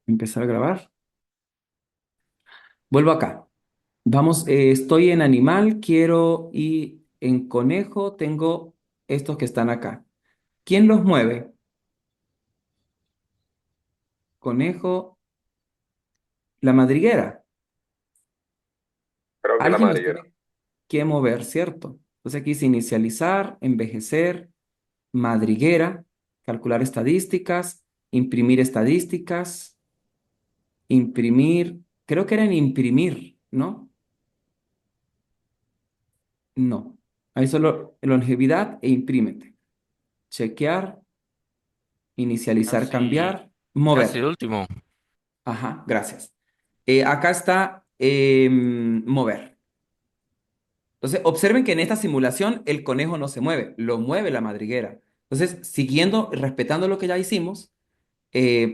Empezar a grabar. Vuelvo acá. Vamos, estoy en animal, quiero y en conejo tengo estos que están acá. ¿Quién los mueve? Conejo, la madriguera. Creo que la Alguien los madriguera. tiene que mover, ¿cierto? Entonces aquí dice inicializar, envejecer, madriguera, calcular estadísticas, imprimir estadísticas, imprimir, creo que era en imprimir, ¿no? No. Ahí solo longevidad e imprímete. Chequear, inicializar, Casi, cambiar, casi el mover. último. Ajá, gracias. Acá está mover. Entonces, observen que en esta simulación el conejo no se mueve, lo mueve la madriguera. Entonces, siguiendo, respetando lo que ya hicimos,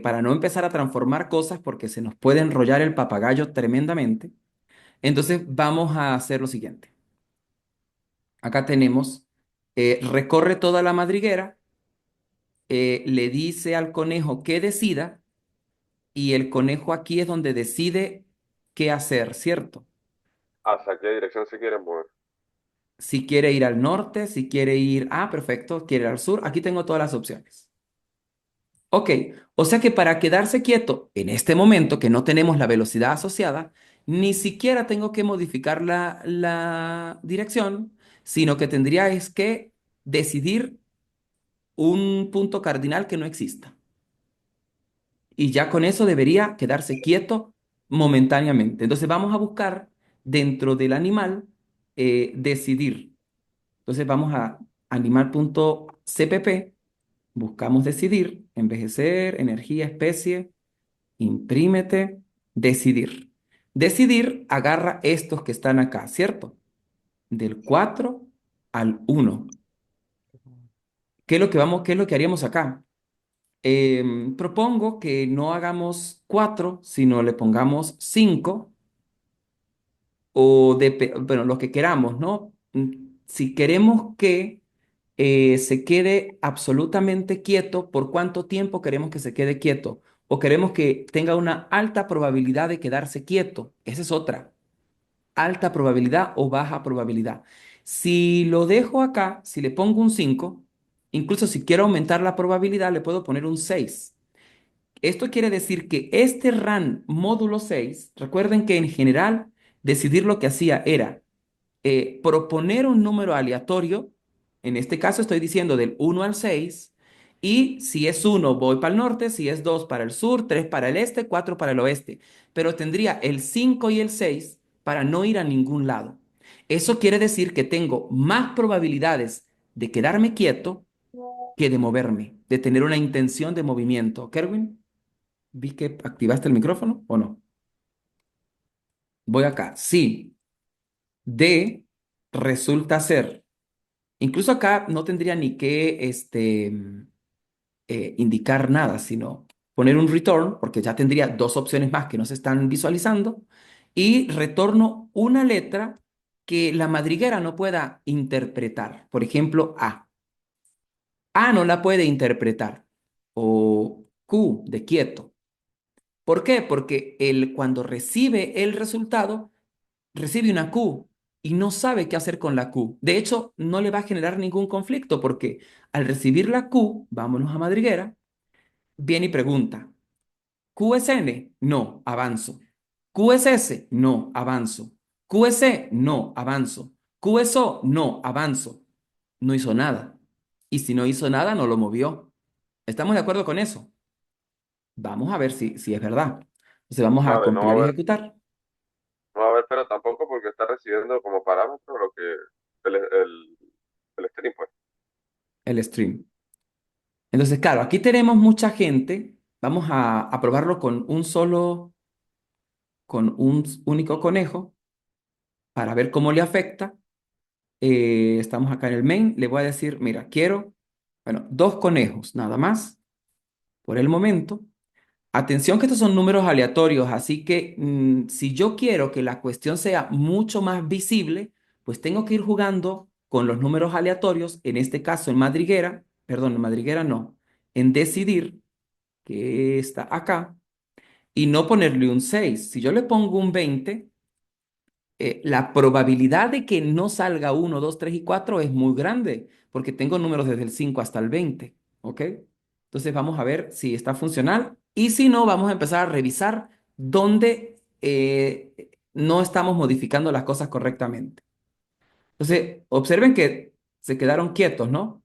para no empezar a transformar cosas porque se nos puede enrollar el papagayo tremendamente, entonces vamos a hacer lo siguiente. Acá tenemos, recorre toda la madriguera, le dice al conejo que decida y el conejo aquí es donde decide qué hacer, ¿cierto? ¿Hacia qué dirección se quieren mover? Si quiere ir al norte, si quiere ir, perfecto, quiere ir al sur, aquí tengo todas las opciones. Ok, o sea que para quedarse quieto en este momento que no tenemos la velocidad asociada, ni siquiera tengo que modificar la dirección, sino que tendría es que decidir un punto cardinal que no exista. Y ya con eso debería quedarse quieto momentáneamente. Entonces vamos a buscar dentro del animal decidir. Entonces vamos a animal.cpp, buscamos decidir, envejecer, energía, especie, imprímete, decidir. Decidir agarra estos que están acá, ¿cierto? Del 4 al 1. ¿Qué es lo que vamos, qué es lo que haríamos acá? Propongo que no hagamos 4 sino le pongamos 5 bueno, lo que queramos, ¿no? Si queremos que se quede absolutamente quieto, ¿por cuánto tiempo queremos que se quede quieto? O queremos que tenga una alta probabilidad de quedarse quieto. Esa es otra. Alta probabilidad o baja probabilidad. Si lo dejo acá, si le pongo un 5, incluso si quiero aumentar la probabilidad, le puedo poner un 6. Esto quiere decir que este RAN módulo 6, recuerden que en general decidir lo que hacía era proponer un número aleatorio, en este caso estoy diciendo del 1 al 6, y si es 1 voy para el norte, si es 2 para el sur, 3 para el este, 4 para el oeste, pero tendría el 5 y el 6 para no ir a ningún lado. Eso quiere decir que tengo más probabilidades de quedarme quieto que de moverme, de tener una intención de movimiento. Kerwin, vi que activaste el micrófono o no. Voy acá. Sí, D resulta ser. Incluso acá no tendría ni que indicar nada, sino poner un return, porque ya tendría dos opciones más que no se están visualizando, y retorno una letra que la madriguera no pueda interpretar. Por ejemplo, A. A no la puede interpretar. O Q de quieto. ¿Por qué? Porque él cuando recibe el resultado, recibe una Q y no sabe qué hacer con la Q. De hecho, no le va a generar ningún conflicto porque al recibir la Q, vámonos a madriguera, viene y pregunta, ¿Q es N? No, avanzo. ¿Q es S? No, avanzo. ¿Q es E? No, avanzo. ¿Q es O? No, avanzo. No hizo nada. Y si no hizo nada, no lo movió. ¿Estamos de acuerdo con eso? Vamos a ver si es verdad. Entonces vamos a Vale, no va compilar a y haber, ejecutar no va a haber, pero tampoco porque está recibiendo como parámetro lo que el stream, pues. el stream. Entonces, claro, aquí tenemos mucha gente. Vamos a probarlo con un único conejo para ver cómo le afecta. Estamos acá en el main. Le voy a decir, mira, quiero, bueno, dos conejos nada más por el momento. Atención que estos son números aleatorios, así que si yo quiero que la cuestión sea mucho más visible, pues tengo que ir jugando con los números aleatorios, en este caso en madriguera, perdón, en madriguera no, en decidir, que está acá. y no ponerle un 6. Si yo le pongo un 20, la probabilidad de que no salga uno, 2, 3 y 4 es muy grande, porque tengo números desde el 5 hasta el 20, ¿ok? Entonces vamos a ver si está funcional y si no, vamos a empezar a revisar dónde no estamos modificando las cosas correctamente. Entonces, observen que se quedaron quietos, ¿no?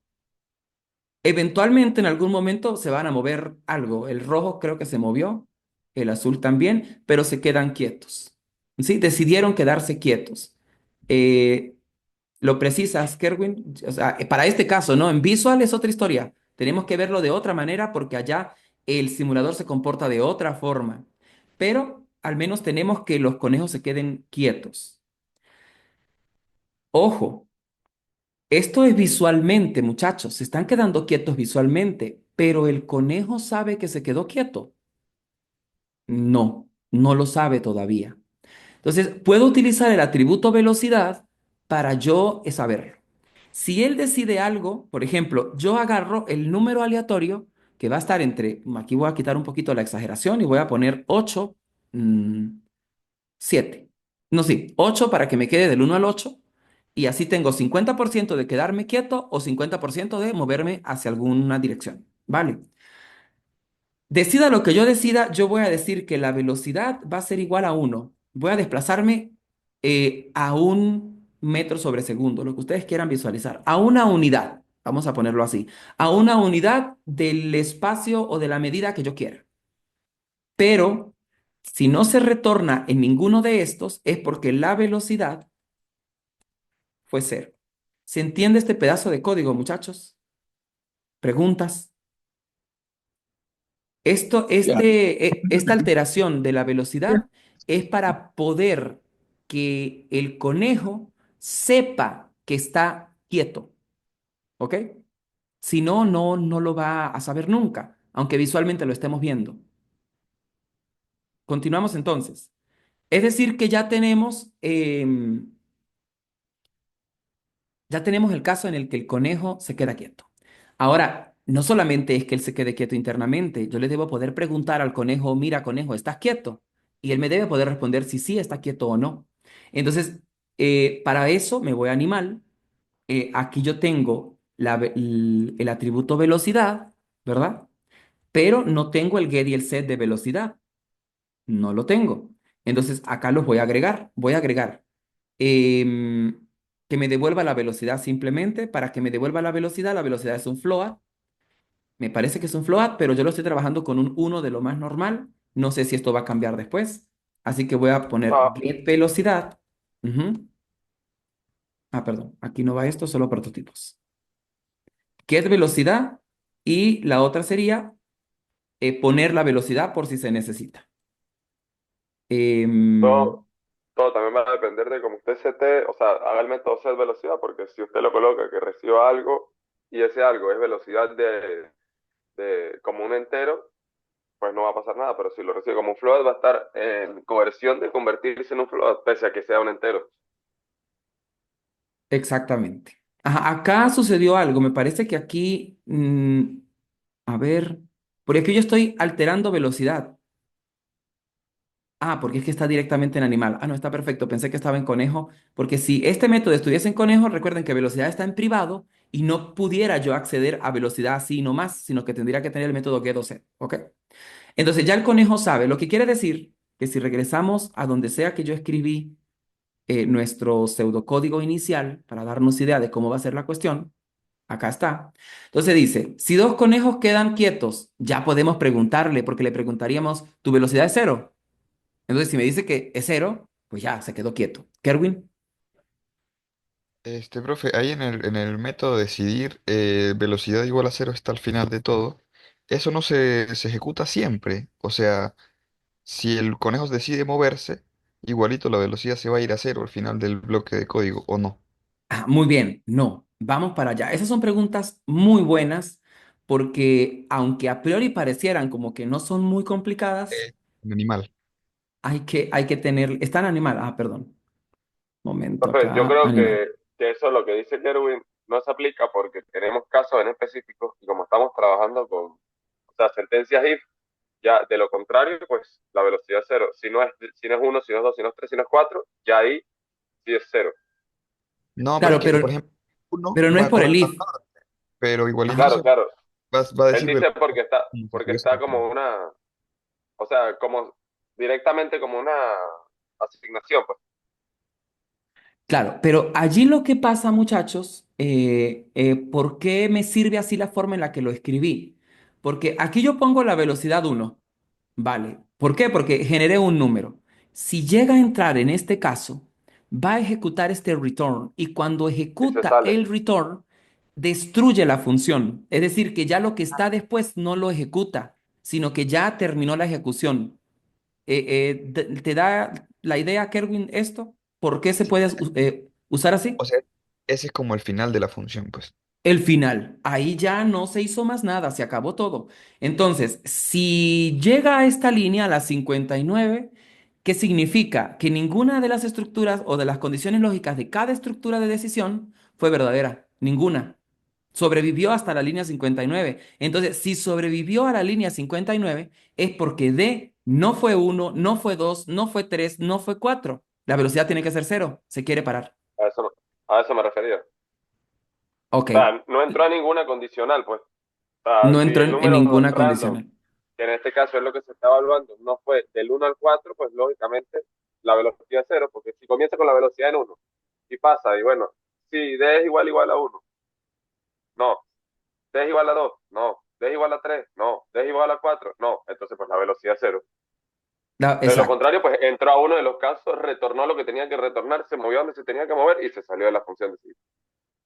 Eventualmente en algún momento se van a mover algo. El rojo creo que se movió, el azul también, pero se quedan quietos. ¿Sí? Decidieron quedarse quietos. Eh, ¿Lo precisas, Kerwin? O sea, para este caso, ¿no? En visual es otra historia. Tenemos que verlo de otra manera porque allá el simulador se comporta de otra forma. Pero al menos tenemos que los conejos se queden quietos. Ojo, esto es visualmente, muchachos. Se están quedando quietos visualmente, pero el conejo sabe que se quedó quieto. No, no lo sabe todavía. Entonces, puedo utilizar el atributo velocidad para yo saberlo. Si él decide algo, por ejemplo, yo agarro el número aleatorio que va a estar entre, aquí voy a quitar un poquito la exageración y voy a poner 8, 7. No, sí, 8 para que me quede del 1 al 8 y así tengo 50% de quedarme quieto o 50% de moverme hacia alguna dirección. ¿Vale? Decida lo que yo decida, yo voy a decir que la velocidad va a ser igual a 1. Voy a desplazarme a 1 metro sobre segundo, lo que ustedes quieran visualizar, a una unidad, vamos a ponerlo así, a una unidad del espacio o de la medida que yo quiera. Pero si no se retorna en ninguno de estos, es porque la velocidad fue cero. ¿Se entiende este pedazo de código, muchachos? ¿Preguntas? Ya. Esta alteración de la velocidad es para poder que el conejo sepa que está quieto, ¿ok? Si no, no lo va a saber nunca, aunque visualmente lo estemos viendo. Continuamos entonces. Es decir, que ya tenemos el caso en el que el conejo se queda quieto. Ahora, no solamente es que él se quede quieto internamente, yo le debo poder preguntar al conejo, mira, conejo, ¿estás quieto? Y él me debe poder responder si sí está quieto o no. Entonces, para eso me voy a animal. Aquí yo tengo el atributo velocidad, ¿verdad? Pero no tengo el get y el set de velocidad. No lo tengo. Entonces, acá los voy a agregar. Voy a agregar em, que me devuelva la velocidad simplemente. Para que me devuelva la velocidad es un float. Me parece que es un float, pero yo lo estoy trabajando con un uno de lo más normal. No sé si esto va a cambiar después. Así que voy a poner No, get velocidad. Ujú. Ah, perdón, aquí no va esto, solo prototipos. Get velocidad y la otra sería poner la velocidad por si se necesita. Em, todo, todo también va a depender de cómo usted sete, o sea, haga el método set velocidad, porque si usted lo coloca que reciba algo y ese algo es velocidad de como un entero, pues no va a pasar nada, pero si lo recibe como un float va a estar en conversión de convertirse en un float, pese a que sea un entero. exactamente. Ajá, acá sucedió algo. Me parece que aquí, a ver, porque aquí yo estoy alterando velocidad. Ah, porque es que está directamente en animal. Ah, no, está perfecto. Pensé que estaba en conejo, porque si este método estuviese en conejo, recuerden que velocidad está en privado y no pudiera yo acceder a velocidad así nomás, sino que tendría que tener el método getOfset. ¿Ok? Entonces ya el conejo sabe, lo que quiere decir que si regresamos a donde sea que yo escribí nuestro pseudocódigo inicial para darnos idea de cómo va a ser la cuestión, acá está. Entonces dice, si dos conejos quedan quietos, ya podemos preguntarle, porque le preguntaríamos, ¿tu velocidad es cero? Entonces, si me dice que es cero, pues ya se quedó quieto. Kerwin. Profe, ahí en el método decidir velocidad igual a cero está al final de todo. Eso no se ejecuta siempre. O sea, si el conejo decide moverse, igualito la velocidad se va a ir a cero al final del bloque de código, ¿o no? Ah, muy bien, no, vamos para allá. Esas son preguntas muy buenas porque aunque a priori parecieran como que no son muy complicadas, Un animal. hay que tener, está en animal, ah, perdón, momento Entonces, yo acá, creo animal. que eso lo que dice Kerwin no se aplica porque tenemos casos en específico y como estamos trabajando con, o sea, sentencias if, Ya, de lo contrario, pues la velocidad es cero. Si no es uno, si no es dos, si no es tres, si no es cuatro, ya ahí sí es cero. No, pero es Claro, que, por ejemplo, uno pero no es va por el correcto al if. norte, pero igualito Claro, se claro. va a Él decir dice velocidad como si porque estuviese está al final. como una, o sea, como directamente como una asignación, pues. Claro, pero allí lo que pasa, muchachos, ¿por qué me sirve así la forma en la que lo escribí? Porque aquí yo pongo la velocidad uno. Vale. ¿Por qué? Porque generé un número. Si llega a entrar en este caso, va a ejecutar este return y cuando Y se ejecuta sale. el return, destruye la función. Es decir, que ya lo que está después no lo ejecuta, sino que ya terminó la ejecución. ¿Te da la idea, Kerwin, esto? ¿Por qué se Sí, puede usar o así? sea, ese es como el final de la función, pues. El final, ahí ya no se hizo más nada, se acabó todo. Entonces, si llega a esta línea, a la 59, ¿qué significa? Que ninguna de las estructuras o de las condiciones lógicas de cada estructura de decisión fue verdadera, ninguna. Sobrevivió hasta la línea 59. Entonces, si sobrevivió a la línea 59, es porque D no fue uno, no fue 2, no fue 3, no fue 4. La velocidad tiene que ser cero, se quiere parar. A eso, a eso me refería. Ok, O sea, no entró a ninguna condicional, pues. O sea, no si entró el en número ninguna random, condicional. que en este caso es lo que se está evaluando, no fue del uno al 4, pues lógicamente la velocidad es cero, porque si comienza con la velocidad en uno y pasa, y bueno, si D es igual a uno, no. D es igual a 2, no. D es igual a 3, no. D es igual a 4, no. Entonces, pues la velocidad es cero. De lo Exacto. contrario, pues entró a uno de los casos, retornó lo que tenía que retornar, se movió donde se tenía que mover y se salió de la función de sí.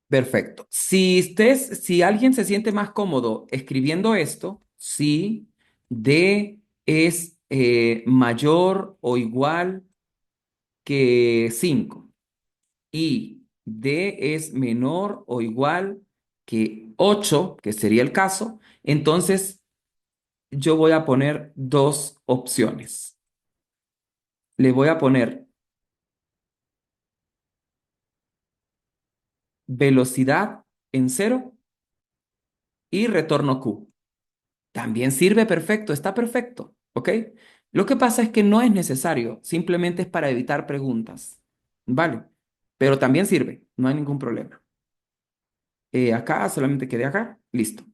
Perfecto. Si alguien se siente más cómodo escribiendo esto, si D es mayor o igual que 5 y D es menor o igual que 8, que sería el caso, entonces yo voy a poner dos opciones. Le voy a poner velocidad en cero y retorno Q. También sirve perfecto, está perfecto, ¿ok? Lo que pasa es que no es necesario, simplemente es para evitar preguntas, ¿vale? Pero también sirve, no hay ningún problema. Acá, solamente quedé acá, listo.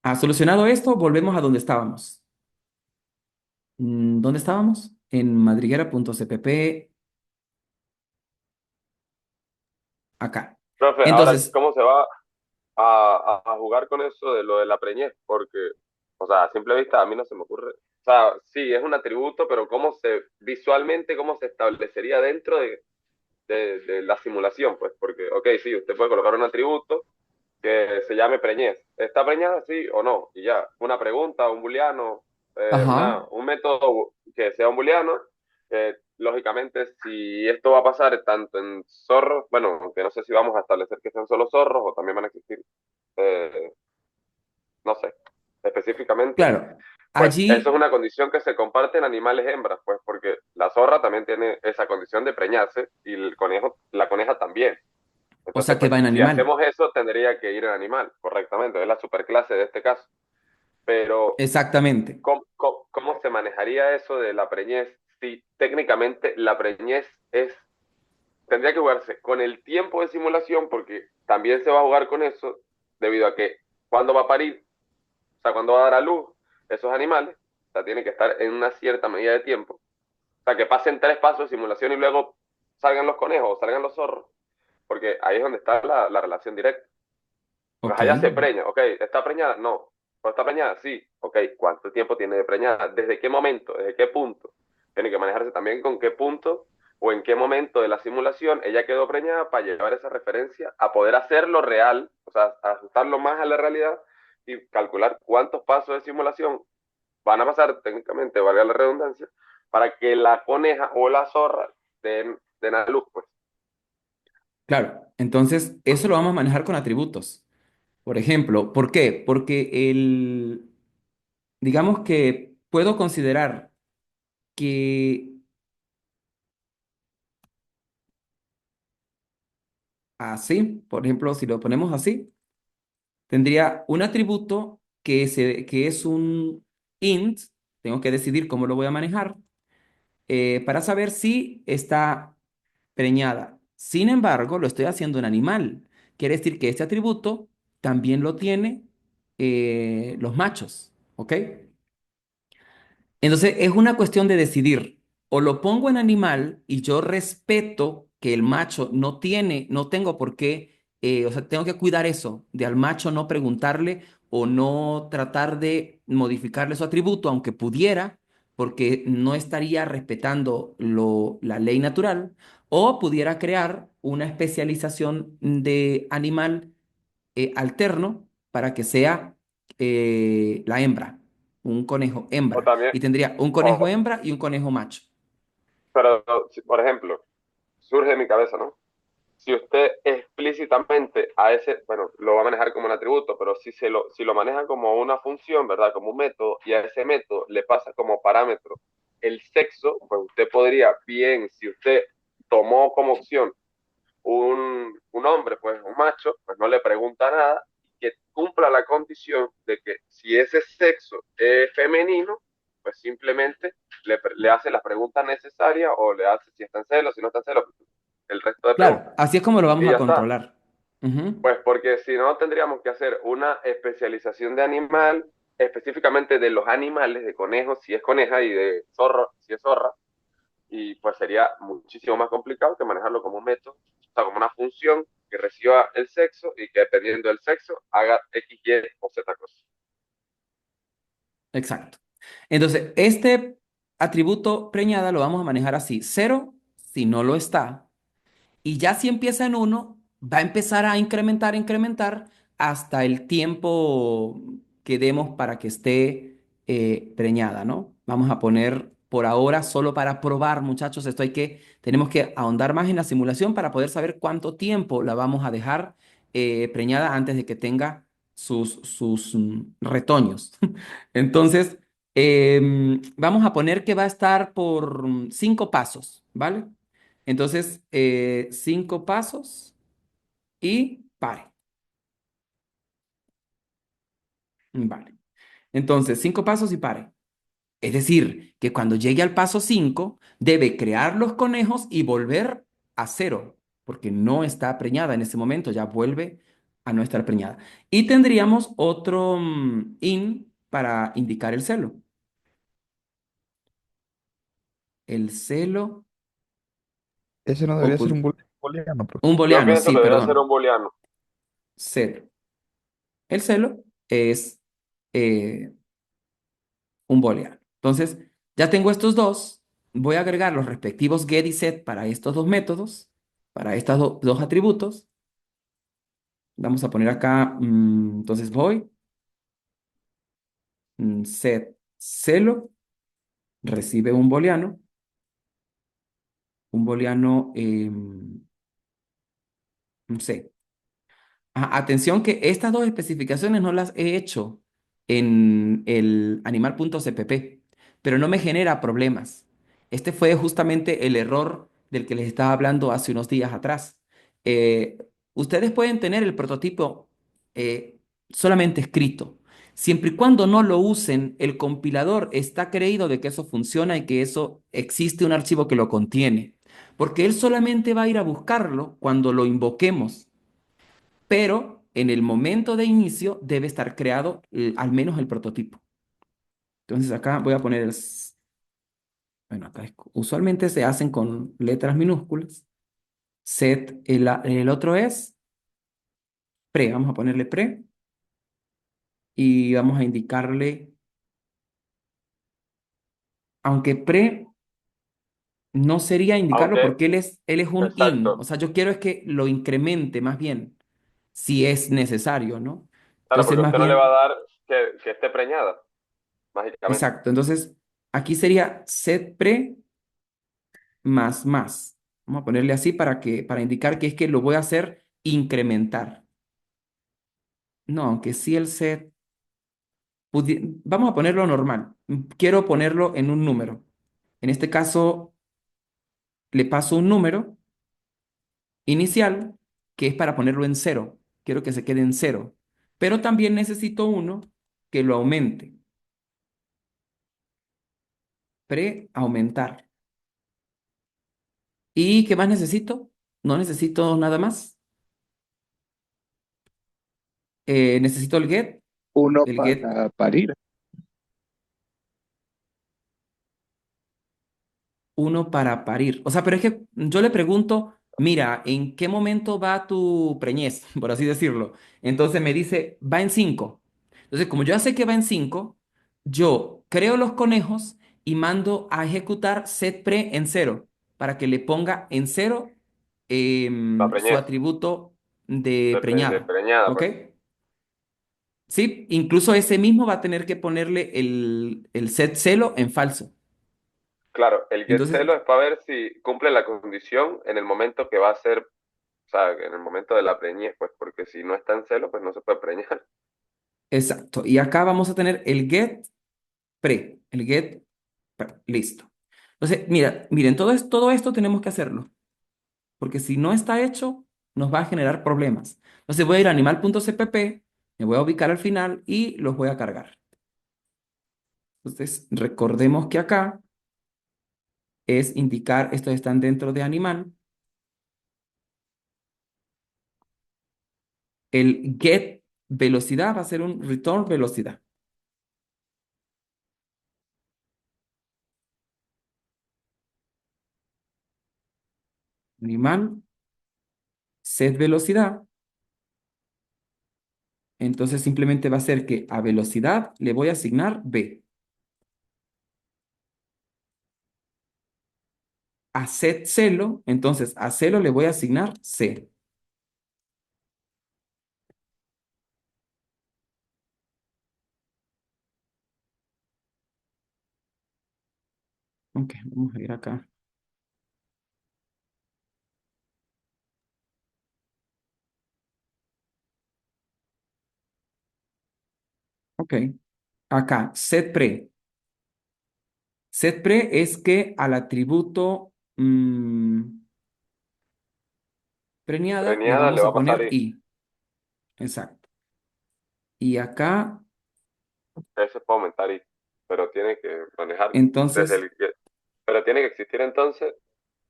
Ha solucionado esto, volvemos a donde estábamos. ¿Dónde estábamos? En madriguera.cpp, acá. Profe, ahora, Entonces, ¿cómo se va a jugar con eso de lo de la preñez? Porque, o sea, a simple vista a mí no se me ocurre. O sea, sí, es un atributo, pero visualmente, cómo se establecería dentro de la simulación, pues, porque, ok, sí, usted puede colocar un atributo que se llame preñez. ¿Está preñada, sí o no? Y ya, una pregunta, un booleano, ajá, un método que sea un booleano. Lógicamente, si esto va a pasar tanto en zorros, bueno, aunque no sé si vamos a establecer que sean solo zorros o también van a existir, eh, no sé, específicamente, claro, pues eso es allí, una condición que se comparte en animales hembras, pues porque la zorra también tiene esa condición de preñarse y el conejo, la coneja también. o Entonces, sea que pues, va en si animal. hacemos eso, tendría que ir en animal, correctamente, es la superclase de este caso. Pero, Exactamente. ¿cómo se manejaría eso de la preñez si técnicamente la preñez tendría que jugarse con el tiempo de simulación, porque también se va a jugar con eso, debido a que cuando va a parir, o sea, cuando va a dar a luz esos animales, o sea, tiene que estar en una cierta medida de tiempo. O sea, que pasen 3 pasos de simulación y luego salgan los conejos o salgan los zorros, porque ahí es donde está la relación directa. Pues Ok, allá se preña, ok, ¿está preñada? No. ¿O está preñada? Sí. Ok, ¿cuánto tiempo tiene de preñada? ¿Desde qué momento? ¿Desde qué punto? Tiene que manejarse también con qué punto o en qué momento de la simulación ella quedó preñada para llevar esa referencia a poder hacerlo real, o sea, ajustarlo más a la realidad y calcular cuántos pasos de simulación van a pasar, técnicamente, valga la redundancia, para que la coneja o la zorra den a luz, pues. claro. Entonces, eso lo vamos a manejar con atributos. Por ejemplo, ¿por qué? Porque digamos que puedo considerar que así, por ejemplo, si lo ponemos así, tendría un atributo que es un int, tengo que decidir cómo lo voy a manejar para saber si está preñada. Sin embargo, lo estoy haciendo en animal. Quiere decir que este atributo también lo tiene los machos, ¿ok? Entonces, es una cuestión de decidir. O lo pongo en animal y yo respeto que el macho no tiene, no tengo por qué, o sea, tengo que cuidar eso, de al macho no preguntarle o no tratar de modificarle su atributo, aunque pudiera, porque no estaría respetando la ley natural, o pudiera crear una especialización de animal alterno para que sea la hembra, un conejo O hembra, también, y tendría un conejo o, hembra y un conejo macho. pero, por ejemplo, surge en mi cabeza, ¿no? Si usted explícitamente a ese, bueno, lo va a manejar como un atributo, pero si lo maneja como una función, ¿verdad? Como un método, y a ese método le pasa como parámetro el sexo, pues usted podría, bien, si usted tomó como opción un hombre, pues un macho, pues no le pregunta nada, que cumpla la condición de que si ese sexo es femenino, pues simplemente le hace las preguntas necesarias o le hace si está en celo, si no está en celo, el resto de Claro, preguntas. así es como lo vamos Y a ya está. controlar. Ujú. Pues porque si no tendríamos que hacer una especialización de animal, específicamente de los animales, de conejos, si es coneja, y de zorro, si es zorra, y pues sería muchísimo más complicado que manejarlo como un método, o sea, como una función que reciba el sexo y que dependiendo del sexo haga X, Y o Z cosas. Exacto. Entonces, este atributo preñada lo vamos a manejar así. Cero, si no lo está. Y ya si empieza en uno, va a empezar a incrementar, incrementar hasta el tiempo que demos para que esté preñada, ¿no? Vamos a poner por ahora solo para probar, muchachos, tenemos que ahondar más en la simulación para poder saber cuánto tiempo la vamos a dejar preñada antes de que tenga sus retoños. Entonces, vamos a poner que va a estar por 5 pasos, ¿vale? Entonces, 5 pasos y pare. Vale. Entonces, 5 pasos y pare. Es decir, que cuando llegue al paso 5 debe crear los conejos y volver a cero, porque no está preñada en ese momento, ya vuelve a no estar preñada. Y tendríamos otro in para indicar el celo. El celo Ese no debería ser oculto. booleano, Un Yo booleano, pienso sí, que debería ser un perdón. booleano. Cero. El celo es eh, un booleano. Entonces, ya tengo estos dos. Voy a agregar los respectivos get y set para estos dos métodos, para estos dos atributos. Vamos a poner acá, entonces voy, set celo, recibe un booleano, no sé. Atención que estas dos especificaciones no las he hecho en el animal.cpp, pero no me genera problemas. Este fue justamente el error del que les estaba hablando hace unos días atrás. Eh, Ustedes pueden tener el prototipo solamente escrito. Siempre y cuando no lo usen, el compilador está creído de que eso funciona y que eso existe un archivo que lo contiene, porque él solamente va a ir a buscarlo cuando lo invoquemos, pero en el momento de inicio debe estar creado al menos el prototipo. Entonces acá voy a poner bueno, acá usualmente se hacen con letras minúsculas. Set, el otro es pre, vamos a ponerle pre y vamos a indicarle, aunque pre no sería indicarlo Aunque, porque él es un in, o exacto, sea, yo quiero es que lo incremente más bien, si es necesario, ¿no? claro, Entonces porque más usted no le va a bien, dar que esté preñada, mágicamente. exacto, entonces aquí sería set pre más más. Vamos a ponerle así para indicar que es que lo voy a hacer incrementar. No, aunque sí el set, vamos a ponerlo normal. Quiero ponerlo en un número. En este caso, le paso un número inicial que es para ponerlo en cero. Quiero que se quede en cero. Pero también necesito uno que lo aumente. Aumentar. ¿Y qué más necesito? No necesito nada más. Necesito el get. Uno El get para parir. uno para parir. O sea, pero es que yo le pregunto, mira, ¿en qué momento va tu preñez? Por así decirlo. Entonces me dice, va en 5. Entonces, como yo ya sé que va en 5, yo creo los conejos y mando a ejecutar set pre en 0 para que le ponga en 0 La su preñez, atributo de de preñada. preñada, ¿Ok? pues. Sí, incluso ese mismo va a tener que ponerle el set celo en falso. Claro, el get Entonces, celo es para ver si cumple la condición en el momento que va a ser, o sea, en el momento de la preñez, pues, porque si no está en celo, pues no se puede preñar. exacto. Y acá vamos a tener el get pre, el get pre. Listo. Entonces, mira, miren, todo esto tenemos que hacerlo, porque si no está hecho, nos va a generar problemas. Entonces voy a ir a animal.cpp, me voy a ubicar al final y los voy a cargar. Entonces, recordemos que acá es indicar, estos están dentro de animal. El get velocidad va a ser un return velocidad. Animal, set velocidad. Entonces simplemente va a ser que a velocidad le voy a asignar b. A set celo, entonces a celo le voy a asignar c. Ok, vamos a ir acá. Ok, acá, set pre. Set pre es que al atributo preñada le Preñada le vamos va a a pasar poner y i. Exacto. Y acá, ese puede aumentar y, pero tiene que manejar desde entonces, el get. Pero tiene que existir entonces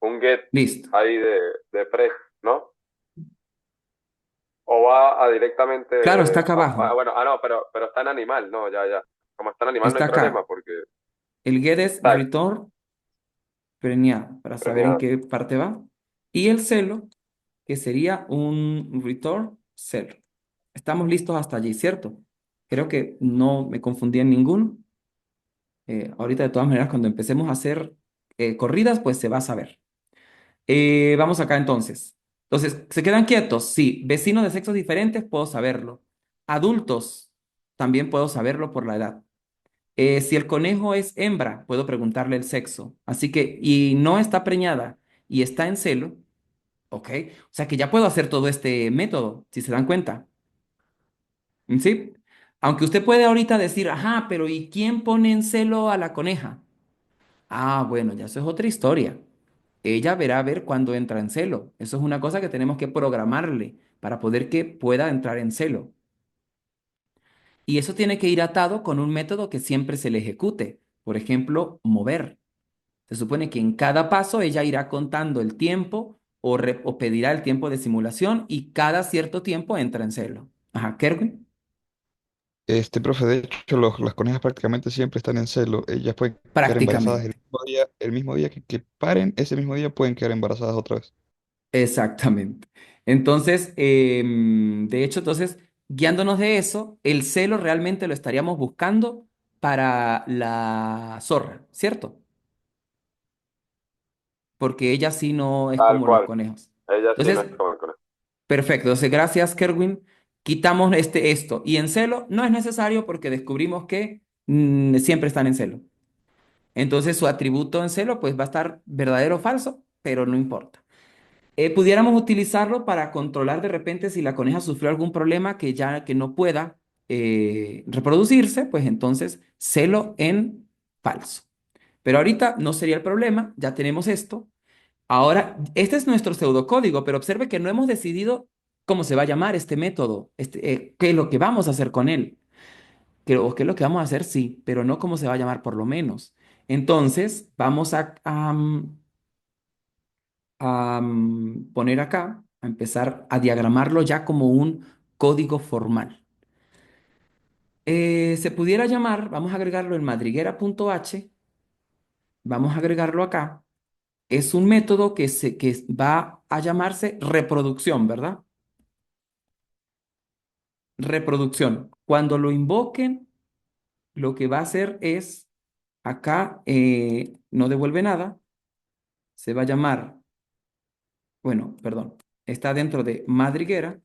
un get listo. ahí de pre, ¿no? O va a directamente, Claro, está acá abajo. bueno, no, pero está en animal, no, ya, ya. Como está en animal no hay Está problema acá. porque El get es está return preñada para saber en preñada. qué parte va. Y el celo, que sería un return celo. Estamos listos hasta allí, ¿cierto? Creo que no me confundí en ninguno. Ahorita, de todas maneras, cuando empecemos a hacer corridas, pues se va a saber. Vamos acá entonces. Entonces, ¿se quedan quietos? Sí. Vecinos de sexos diferentes, puedo saberlo. Adultos, también puedo saberlo por la edad. Si el conejo es hembra, puedo preguntarle el sexo. Así que, y no está preñada y está en celo, ¿ok? O sea que ya puedo hacer todo este método, si se dan cuenta. ¿Sí? Aunque usted puede ahorita decir, ajá, pero ¿y quién pone en celo a la coneja? Ah, bueno, ya eso es otra historia. Ella verá a ver cuándo entra en celo. Eso es una cosa que tenemos que programarle para poder que pueda entrar en celo. Y eso tiene que ir atado con un método que siempre se le ejecute. Por ejemplo, mover. Se supone que en cada paso ella irá contando el tiempo o pedirá el tiempo de simulación y cada cierto tiempo entra en celo. Ajá, Kerwin. Profe, de hecho, las conejas prácticamente siempre están en celo. Ellas pueden quedar embarazadas Prácticamente. el mismo día que paren, ese mismo día pueden quedar embarazadas otra vez. Exactamente. Entonces, de hecho, entonces, guiándonos de eso, el celo realmente lo estaríamos buscando para la zorra, ¿cierto? Porque ella sí no es Tal como los cual. conejos. Ella sí no es Entonces, como el conejo. perfecto. Entonces, gracias, Kerwin. Quitamos esto. Y en celo no es necesario porque descubrimos que siempre están en celo. Entonces, su atributo en celo, pues va a estar verdadero o falso, pero no importa. Pudiéramos utilizarlo para controlar de repente si la coneja sufrió algún problema que ya que no pueda reproducirse, pues entonces celo en falso. Pero ahorita no sería el problema, ya tenemos esto. Ahora, este es nuestro pseudocódigo, pero observe que no hemos decidido cómo se va a llamar este método, qué es lo que vamos a hacer con él. O qué es lo que vamos a hacer, sí, pero no cómo se va a llamar por lo menos. Entonces, vamos poner acá, a empezar a diagramarlo ya como un código formal. Se pudiera llamar, vamos a agregarlo en madriguera.h, vamos a agregarlo acá. Es un método que va a llamarse reproducción, ¿verdad? Reproducción. Cuando lo invoquen, lo que va a hacer es, acá no devuelve nada, se va a llamar, bueno, perdón, está dentro de madriguera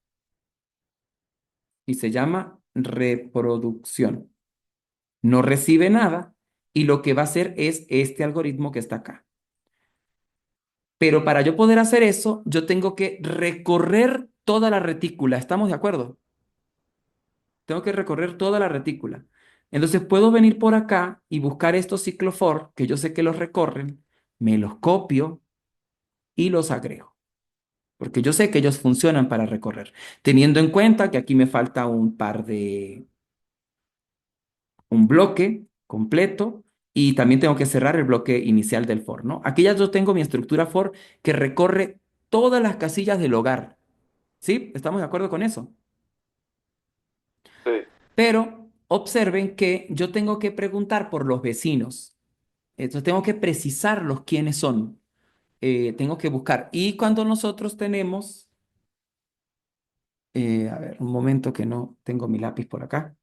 y se llama reproducción. No recibe nada y lo que va a hacer es este algoritmo que está acá. Pero para yo poder hacer eso, yo tengo que recorrer toda la retícula. ¿Estamos de acuerdo? Tengo que recorrer toda la retícula. Entonces puedo venir por acá y buscar estos ciclos for, que yo sé que los recorren, me los copio y los agrego, porque yo sé que ellos funcionan para recorrer, teniendo en cuenta que aquí me falta un bloque completo y también tengo que cerrar el bloque inicial del for, ¿no? Aquí ya yo tengo mi estructura for que recorre todas las casillas del hogar, ¿sí? ¿Estamos de acuerdo con eso? Sí, Pero observen que yo tengo que preguntar por los vecinos. Entonces tengo que precisarlos quiénes son. Tengo que buscar. Y cuando nosotros tenemos, a ver, un momento que no tengo mi lápiz por acá.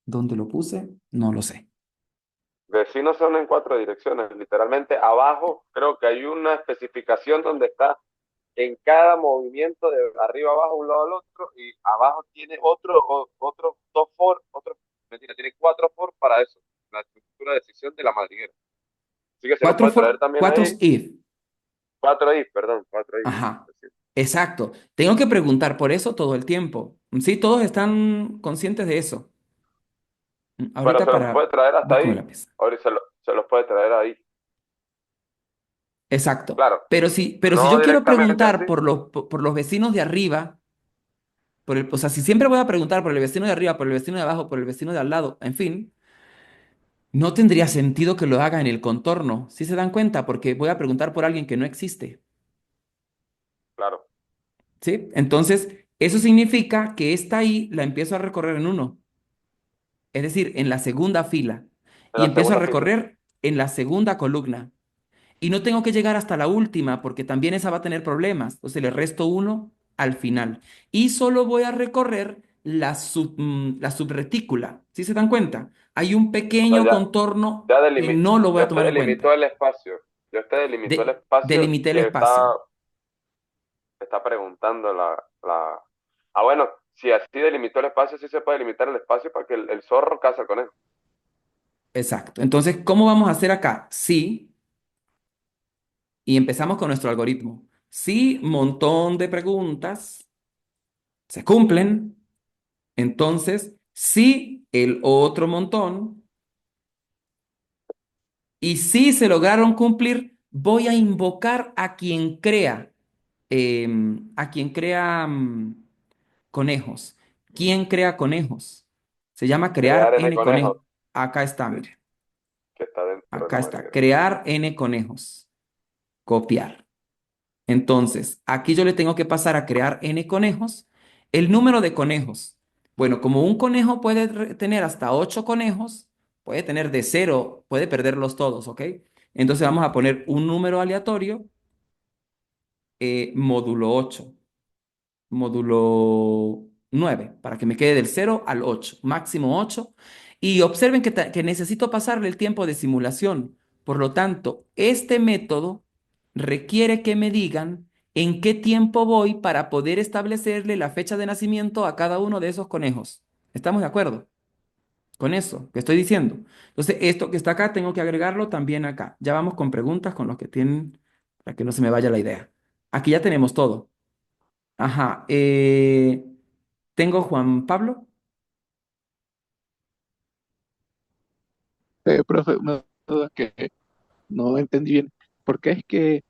¿Dónde lo puse? No lo sé. vecinos son en cuatro direcciones. Literalmente abajo creo que hay una especificación donde está en cada movimiento de arriba abajo, un lado al otro, y abajo tiene otro dos for, otro, mentira, tiene cuatro for para eso, la estructura de decisión de la madriguera. Así que se lo puede traer también Cuatro ahí. if. Cuatro i, perdón, cuatro i. Ajá. Exacto. Tengo que preguntar por eso todo el tiempo. Sí, todos están conscientes de eso. Pero Ahorita se los puede para... traer hasta Busco mi ahí. lápiz. Ahora se los puede traer ahí. Exacto. Claro, Pero si no yo quiero directamente preguntar así. por los vecinos de arriba, o sea, si siempre voy a preguntar por el vecino de arriba, por el vecino de abajo, por el vecino de al lado, en fin, no tendría sentido que lo haga en el contorno. ¿Sí se dan cuenta? Porque voy a preguntar por alguien que no existe. Claro, ¿Sí? Entonces, eso significa que esta I la empiezo a recorrer en uno, es decir, en la segunda fila, en y la empiezo a segunda fila. recorrer en la segunda columna. Y no tengo que llegar hasta la última porque también esa va a tener problemas. Entonces le resto uno al final. Y solo voy a recorrer la subretícula. ¿Sí se dan cuenta? Hay un O sea, pequeño contorno que no lo voy ya a usted tomar en delimitó cuenta. el espacio. Ya usted delimitó el espacio Delimité el que espacio. está preguntando Ah, bueno, si así delimitó el espacio, sí se puede delimitar el espacio para que el zorro caza al conejo. Exacto. Entonces, ¿cómo vamos a hacer acá? Sí, y empezamos con nuestro algoritmo. Si montón de preguntas se cumplen, entonces sí el otro montón. Y si se lograron cumplir, voy a invocar a quien crea conejos. ¿Quién crea conejos? Se llama crear Crear N n conejos, conejos. Acá está, sí, mire. que está dentro de Acá la está. madriguera. Crear n conejos. Copiar. Entonces, aquí yo le tengo que pasar a crear n conejos el número de conejos. Bueno, como un conejo puede tener hasta 8 conejos, puede tener de cero, puede perderlos todos, ¿ok? Entonces vamos a poner un número aleatorio, módulo 8, módulo 9, para que me quede del 0 al 8, máximo 8. Y observen que necesito pasarle el tiempo de simulación. Por lo tanto, este método requiere que me digan en qué tiempo voy para poder establecerle la fecha de nacimiento a cada uno de esos conejos. ¿Estamos de acuerdo con eso que estoy diciendo? Entonces, esto que está acá, tengo que agregarlo también acá. Ya vamos con preguntas con los que tienen, para que no se me vaya la idea. Aquí ya tenemos todo. Ajá. Tengo Juan Pablo. Profe, una duda que no entendí bien. ¿Por qué es que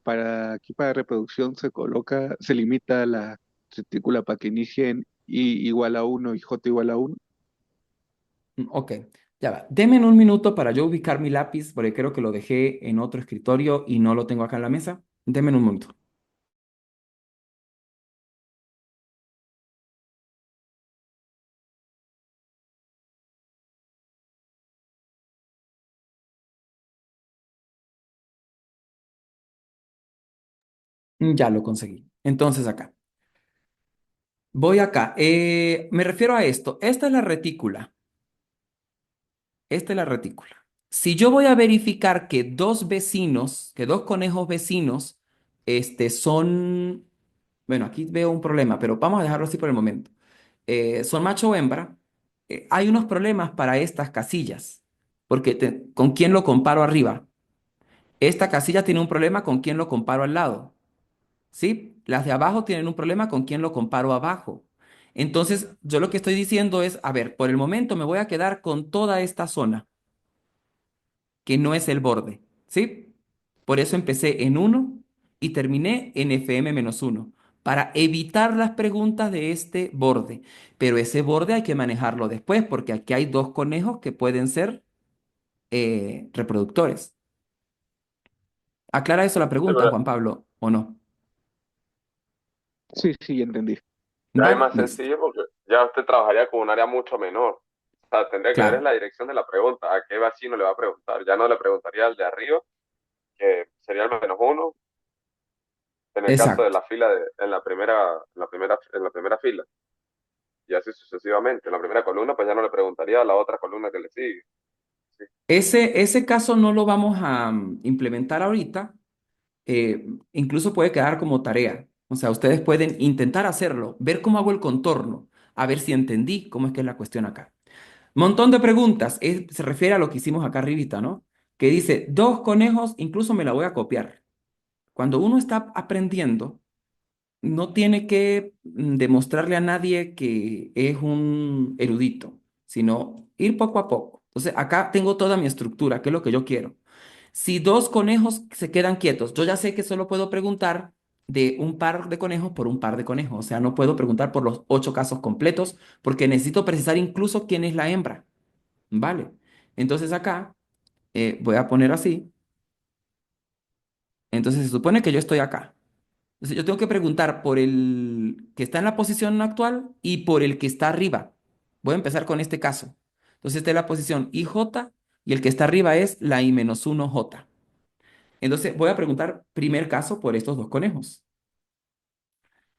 para reproducción se limita la retícula para que inicien I igual a uno y J igual a uno? Ok. Ya va. Deme un minuto para yo ubicar mi lápiz, porque creo que lo dejé en otro escritorio y no lo tengo acá en la mesa. Deme un minuto. Ya lo conseguí. Entonces acá. Voy acá. Me refiero a esto. Esta es la retícula. Esta es la retícula. Si yo voy a verificar que dos vecinos, que dos conejos vecinos, son, bueno, aquí veo un problema, pero vamos a dejarlo así por el momento. Son macho o hembra. Hay unos problemas para estas casillas, porque ¿con quién lo comparo arriba? Esta casilla tiene un problema con quién lo comparo al lado. ¿Sí? Las de abajo tienen un problema con quién lo comparo abajo. Entonces, yo lo que estoy diciendo es, a ver, por el momento me voy a quedar con toda esta zona, que no es el borde, ¿sí? Por eso empecé en uno y terminé en FM-1, para evitar las preguntas de este borde. Pero ese borde hay que manejarlo después, porque aquí hay dos conejos que pueden ser reproductores. ¿Aclara eso la Sí, pregunta, pero Juan Pablo, o no? Sí, sí, entendí. ya es Vale, más listo. sencillo porque ya usted trabajaría con un área mucho menor. O sea, tendría que ver es Claro, la dirección de la pregunta, a qué vecino le va a preguntar. Ya no le preguntaría al de arriba, que sería el -1, en el caso de exacto. la fila en la primera fila. Y así sucesivamente. En la primera columna, pues ya no le preguntaría a la otra columna que le sigue. Sí. Ese caso no lo vamos a implementar ahorita, incluso puede quedar como tarea. O sea, ustedes pueden intentar hacerlo, ver cómo hago el contorno, a ver si entendí cómo es que es la cuestión acá. Montón de preguntas, se refiere a lo que hicimos acá arribita, ¿no? Que dice, dos conejos, incluso me la voy a copiar. Cuando uno está aprendiendo, no tiene que demostrarle a nadie que es un erudito, sino ir poco a poco. Entonces, acá tengo toda mi estructura, que es lo que yo quiero. Si dos conejos se quedan quietos, yo ya sé que solo puedo preguntar de un par de conejos por un par de conejos. O sea, no puedo preguntar por los 8 casos completos porque necesito precisar incluso quién es la hembra. ¿Vale? Entonces acá voy a poner así. Entonces se supone que yo estoy acá. Entonces yo tengo que preguntar por el que está en la posición actual y por el que está arriba. Voy a empezar con este caso. Entonces esta es la posición IJ y el que está arriba es la I-1J. Entonces voy a preguntar primer caso por estos dos conejos.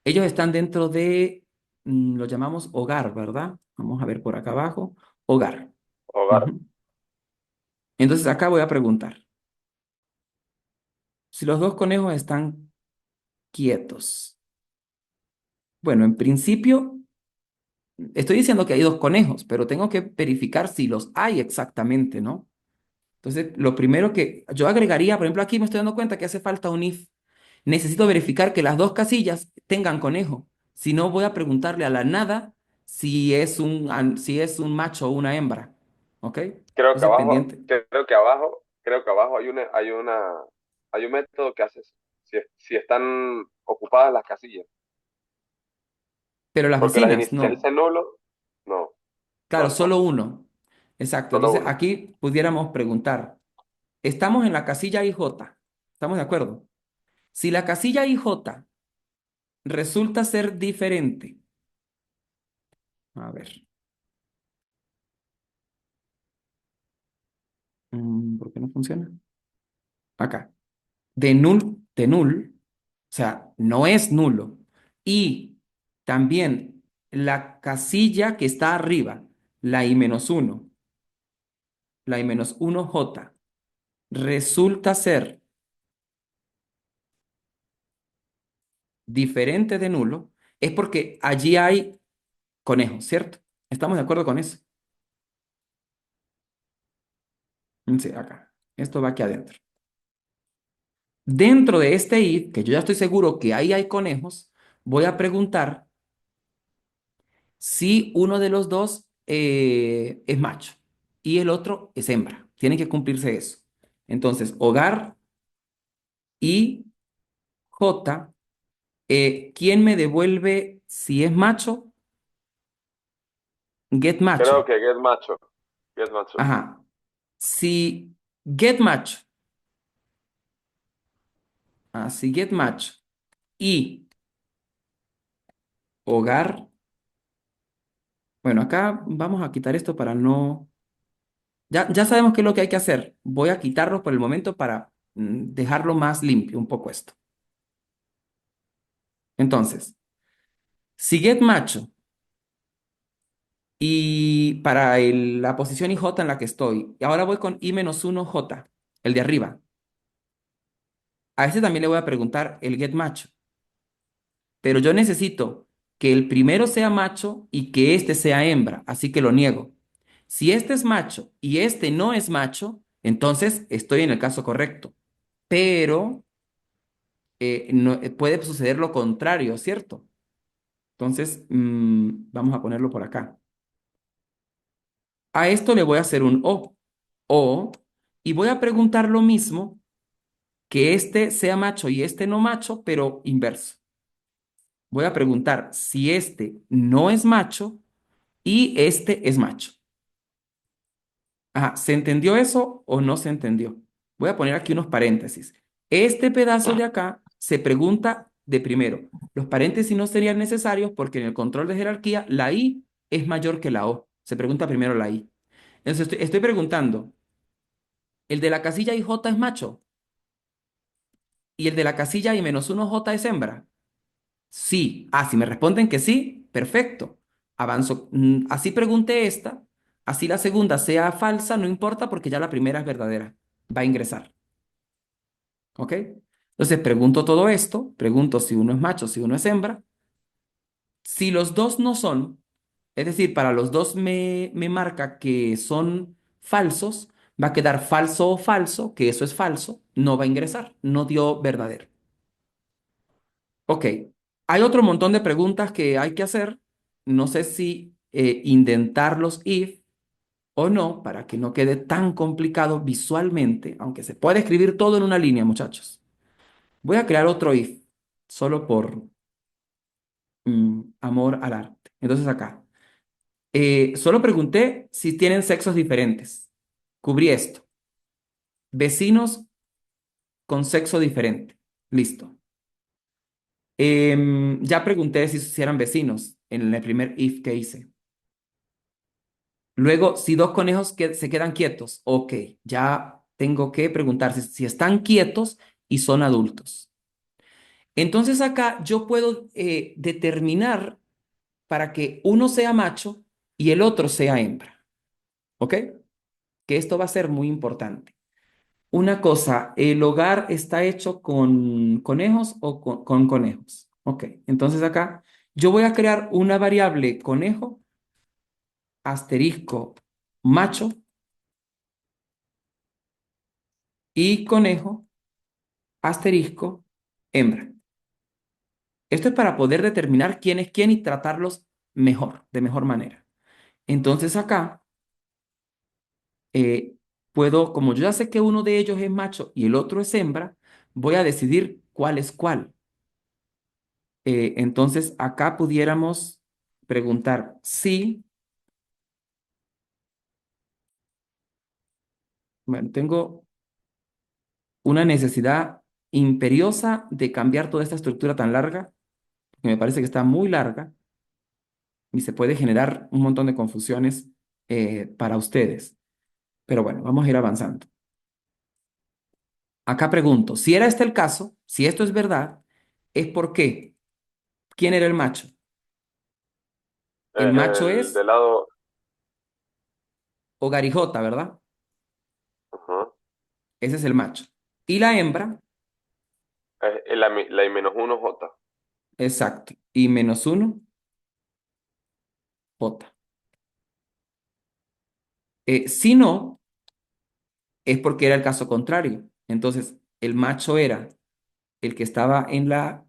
Ellos están dentro de, lo llamamos hogar, ¿verdad? Vamos a ver por acá abajo. Hogar. Hogar. Ujú. Entonces acá voy a preguntar, si los dos conejos están quietos. Bueno, en principio estoy diciendo que hay dos conejos, pero tengo que verificar si los hay exactamente, ¿no? Entonces, lo primero que yo agregaría, por ejemplo, aquí me estoy dando cuenta que hace falta un if. Necesito verificar que las dos casillas tengan conejo. Si no, voy a preguntarle a la nada si es un macho o una hembra. ¿Ok? Creo que Entonces, abajo, pendiente. creo que abajo hay un método que hace eso. Si están ocupadas las casillas. Pero las Porque las vecinas, iniciales no. dicen nulo, no, Claro, no, no, solo uno. Exacto. solo Entonces, uno. aquí pudiéramos preguntar, estamos en la casilla IJ. ¿Estamos de acuerdo? Si la casilla IJ resulta ser diferente, a ver, ¿por qué no funciona? Acá, de null, o sea, no es nulo. Y también la casilla que está arriba, la I-1, la I-1J, resulta ser diferente de nulo, es porque allí hay conejos, ¿cierto? ¿Estamos de acuerdo con eso? Sí, acá. Esto va aquí adentro. Dentro de este if, que yo ya estoy seguro que ahí hay conejos, voy a preguntar si uno de los dos es macho y el otro es hembra. Tiene que cumplirse eso. Entonces, hogar y J, ¿quién me devuelve si es macho? Get Creo macho. que es macho. Get macho. Ajá. Si get match, si get match y hogar, bueno, acá vamos a quitar esto para no, ya sabemos qué es lo que hay que hacer. Voy a quitarlo por el momento para dejarlo más limpio un poco esto. Entonces, si get macho y para la posición IJ en la que estoy, y ahora voy con I-1J, el de arriba. A ese también le voy a preguntar el get macho, pero yo necesito que el primero sea macho y que este sea hembra, así que lo niego. Si este es macho y este no es macho, entonces estoy en el caso correcto, pero puede suceder lo contrario, ¿cierto? Entonces, vamos a ponerlo por acá. A esto le voy a hacer un o, y voy a preguntar lo mismo, que este sea macho y este no macho, pero inverso. Voy a preguntar si este no es macho y este es macho. Ajá, ¿se entendió eso o no se entendió? Voy a poner aquí unos paréntesis. Este pedazo de acá se pregunta de primero. Los paréntesis no serían necesarios porque en el control de jerarquía la I es mayor que la O. Se pregunta primero la I. Entonces estoy preguntando, ¿el de la casilla IJ es macho? ¿Y el de la casilla I-1J es hembra? Sí. Ah, si me responden que sí, perfecto. Avanzo. Así pregunté esta. Así la segunda sea falsa, no importa porque ya la primera es verdadera. Va a ingresar. ¿Ok? Entonces pregunto todo esto. Pregunto si uno es macho, si uno es hembra. Si los dos no son, es decir, para los dos me marca que son falsos, va a quedar falso o falso, que eso es falso, no va a ingresar, no dio verdadero. Ok, hay otro montón de preguntas que hay que hacer. No sé si indentar los if o no, para que no quede tan complicado visualmente, aunque se puede escribir todo en una línea, muchachos. Voy a crear otro if, solo por amor al arte. Entonces acá, solo pregunté si tienen sexos diferentes. Cubrí esto. Vecinos con sexo diferente. Listo. Ya pregunté si eran vecinos en el primer if que hice. Luego, si dos conejos se quedan quietos, ok, ya tengo que preguntar si están quietos y son adultos. Entonces acá yo puedo determinar para que uno sea macho y el otro sea hembra, ¿ok? Que esto va a ser muy importante. Una cosa, ¿el hogar está hecho con conejos o con conejos? Ok, entonces acá yo voy a crear una variable conejo asterisco macho y conejo asterisco hembra. Esto es para poder determinar quién es quién y tratarlos mejor, de mejor manera. Entonces acá eh, puedo, como yo ya sé que uno de ellos es macho y el otro es hembra, voy a decidir cuál es cuál. Entonces acá pudiéramos preguntar si, bueno, tengo una necesidad imperiosa de cambiar toda esta estructura tan larga, que me parece que está muy larga y se puede generar un montón de confusiones para ustedes. Pero bueno, vamos a ir avanzando. Acá pregunto, si era este el caso, si esto es verdad, es porque, ¿quién era el macho? El macho El es del lado. Ogarijota, ¿verdad? Ajá. Ese es el macho. Y la hembra, Es la I-1J. exacto. Y -1, J. Si no, es porque era el caso contrario. Entonces, el macho era el que estaba en la